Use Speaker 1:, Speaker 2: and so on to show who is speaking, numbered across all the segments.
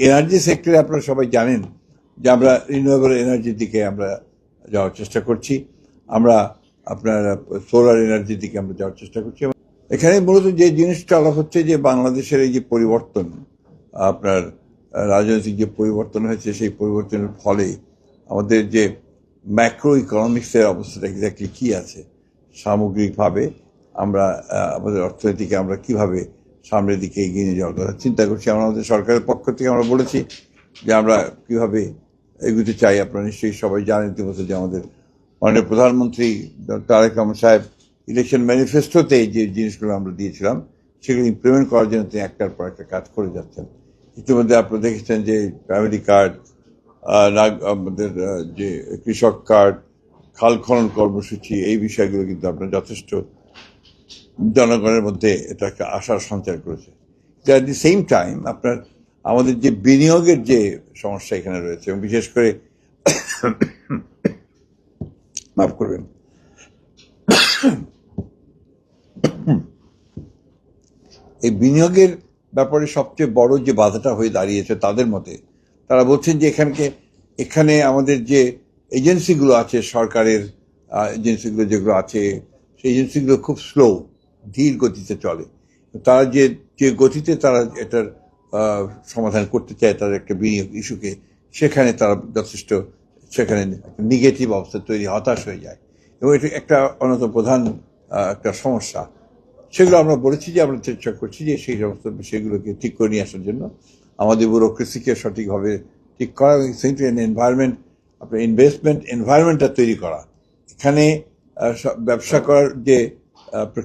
Speaker 1: Energy সেক্টরে আপনারা সবাই জানেন যে আমরা রিনিউয়েবল এনার্জির দিকে আমরা যাওয়ার চেষ্টা করছি। আমরা আপনার সোলার এনার্জির দিকে আমরা যাওয়ার চেষ্টা করছি। এখানে মূলত যে জিনিসটা আলাপ হচ্ছে যে বাংলাদেশের এই যে পরিবর্তন, আপনার রাজনৈতিক যে পরিবর্তন হয়েছে, সেই পরিবর্তনের ফলে আমাদের যে ম্যাক্রো ইকোনমিক্সের অবস্থাটা এক্স্যাক্টলি কী আছে, সামগ্রিকভাবে আমরা আমাদের অর্থনীতিকে আমরা কিভাবে সামনের দিকে এগিয়ে নিয়ে যাওয়ার কথা চিন্তা করছি। আমরা আমাদের সরকারের পক্ষ থেকে আমরা বলেছি যে আমরা কিভাবে এগুতে চাই। আপনারা নিশ্চয়ই সবাই জানেন ইতিমধ্যে যে আমাদের মাননীয় প্রধানমন্ত্রী তারেক রহমান সাহেব ইলেকশন ম্যানিফেস্টোতে যে জিনিসগুলো আমরা দিয়েছিলাম সেগুলো ইমপ্লিমেন্ট করার জন্য তিনি একটার পর একটা কাজ করে যাচ্ছেন। ইতিমধ্যে আপনারা দেখেছেন যে ফ্যামিলি কার্ড, আমাদের যে কৃষক কার্ড, খাল খনন কর্মসূচি, এই বিষয়গুলো কিন্তু আপনার যথেষ্ট জনগণের মধ্যে এটা একটা আশার সঞ্চার করেছে। অ্যাট দি সেম টাইম আপনার আমাদের যে বিনিয়োগের যে সমস্যা এখানে রয়েছে, এবং বিশেষ করে মাফ করবেন, এই বিনিয়োগের ব্যাপারে সবচেয়ে বড় যে বাধাটা হয়ে দাঁড়িয়েছে তাদের মতে, তারা বলছেন যে এখানে আমাদের যে এজেন্সিগুলো আছে, সরকারের এজেন্সিগুলো যেগুলো আছে, সেই এজেন্সিগুলো খুব স্লো, ধীর গতিতে চলে। তারা যে গতিতে তারা এটার সমাধান করতে চায়, তার একটা বিনিয়োগ ইস্যুকে, সেখানে তারা যথেষ্ট সেখানে নেগেটিভ অবস্থা তৈরি, হতাশ হয়ে যায়, এবং এটা একটা অন্যতম প্রধান একটা সমস্যা। সেগুলো আমরা বলেছি যে আমরা চেষ্টা করছি যে সেই সমস্ত বিষয়গুলোকে ঠিক করে নিয়ে আসার জন্য, আমাদের ব্যুরোক্রেসিকে সঠিকভাবে ঠিক করা, এবং এনভায়রনমেন্ট, আপনার ইনভেস্টমেন্ট এনভায়রনমেন্টটা তৈরি করা। এখানে ব্যবসা করার যে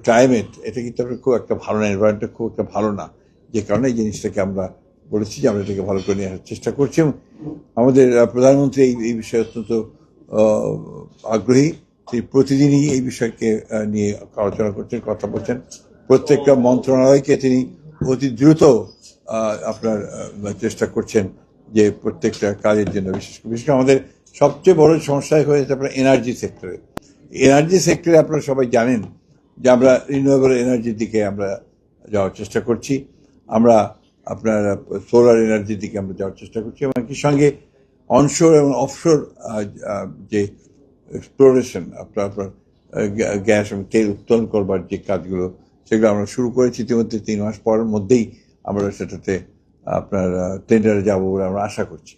Speaker 1: ক্লাইমেট, এটা কিন্তু আপনার খুব একটা ভালো না, এনভায়রনমেন্টটা খুব একটা ভালো না, যে কারণে এই জিনিসটাকে আমরা বলেছি যে আমরা এটাকে ভালো করে নিয়ে আসার চেষ্টা করছি। এবং আমাদের প্রধানমন্ত্রী এই বিষয়ে অত্যন্ত আগ্রহী। তিনি প্রতিদিনই এই বিষয়কে নিয়ে আলোচনা করছেন, কথা বলছেন। প্রত্যেকটা মন্ত্রণালয়কে তিনি অতি দ্রুত আপনার চেষ্টা করছেন যে প্রত্যেকটা কাজের জন্য, বিশেষ করে আমাদের সবচেয়ে বড় সমস্যা হয়েছে আপনার এনার্জি সেক্টরে। এনার্জি সেক্টরে আপনারা সবাই জানেন যে আমরা রিনিউয়েবল এনার্জির দিকে আমরা যাওয়ার চেষ্টা করছি। আমরা আপনার সোলার এনার্জির দিকে আমরা যাওয়ার চেষ্টা করছি, এবং একই সঙ্গে অনশোর এবং অফশোর যে এক্সপ্লোরেশন, আপনার গ্যাস এবং তেল উত্তোলন করবার যে কাজগুলো, সেগুলো আমরা শুরু করেছি ইতিমধ্যে। 3 মাস পরের মধ্যেই আমরা সেটাতে আপনার টেন্ডারে যাবো বলে আমরা আশা করছি।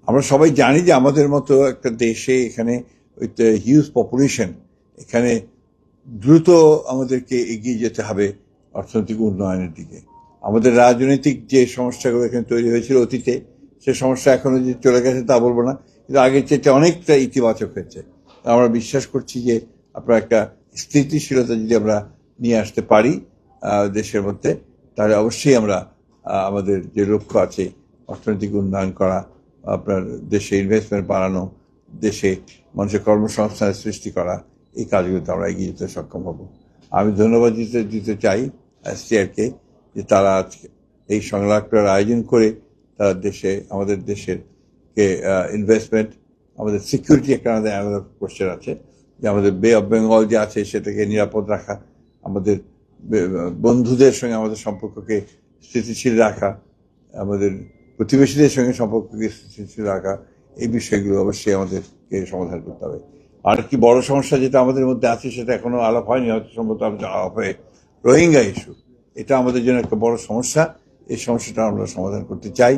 Speaker 1: আমরা সবাই জানি যে আমাদের মতো একটা দেশে, এখানে উইথ হিউজ পপুলেশন, এখানে দ্রুত আমাদেরকে এগিয়ে যেতে হবে অর্থনৈতিক উন্নয়নের দিকে। আমাদের রাজনৈতিক যে সমস্যাগুলো এখানে তৈরি হয়েছিল অতীতে, সে সমস্যা এখনো যে চলে গেছে তা বলবো না, কিন্তু আগের চেয়ে অনেকটা ইতিবাচক হয়েছে। আমরা বিশ্বাস করছি যে আপনার একটা স্থিতিশীলতা যদি আমরা নিয়ে আসতে পারি দেশের মধ্যে, তাহলে অবশ্যই আমরা আমাদের যে লক্ষ্য আছে অর্থনৈতিক উন্নয়ন করা, আপনার দেশে ইনভেস্টমেন্ট বাড়ানো, দেশে মানুষের কর্মসংস্থানের সৃষ্টি করা, এই কাজগুলোতে আমরা এগিয়ে যেতে সক্ষম হব। আমি ধন্যবাদ দিতে চাই এসটিআরকে যে তারা আজকে এই সংলাপটার আয়োজন করে তারা আমাদের দেশের ইনভেস্টমেন্ট, আমাদের সিকিউরিটি, একটা আমাদের অ্যানাদার কোশ্চেন আছে যে আমাদের বে অফ বেঙ্গল যে আছে সেটাকে নিরাপদ রাখা, আমাদের বন্ধুদের সঙ্গে আমাদের সম্পর্ককে স্থিতিশীল রাখা, আমাদের প্রতিবেশীদের সঙ্গে সম্পর্ককে স্থিতিশীল রাখা, এই বিষয়গুলো অবশ্যই আমাদেরকে সমাধান করতে হবে। আর কি বড় সমস্যা যেটা আমাদের মধ্যে আছে, সেটা এখনো আলাপ হয়নি, হয়তো সম্ভবত আলাপ হয়ে, রোহিঙ্গা ইস্যু। এটা আমাদের জন্য একটা বড় সমস্যা। এই সমস্যাটা আমরা সমাধান করতে চাই।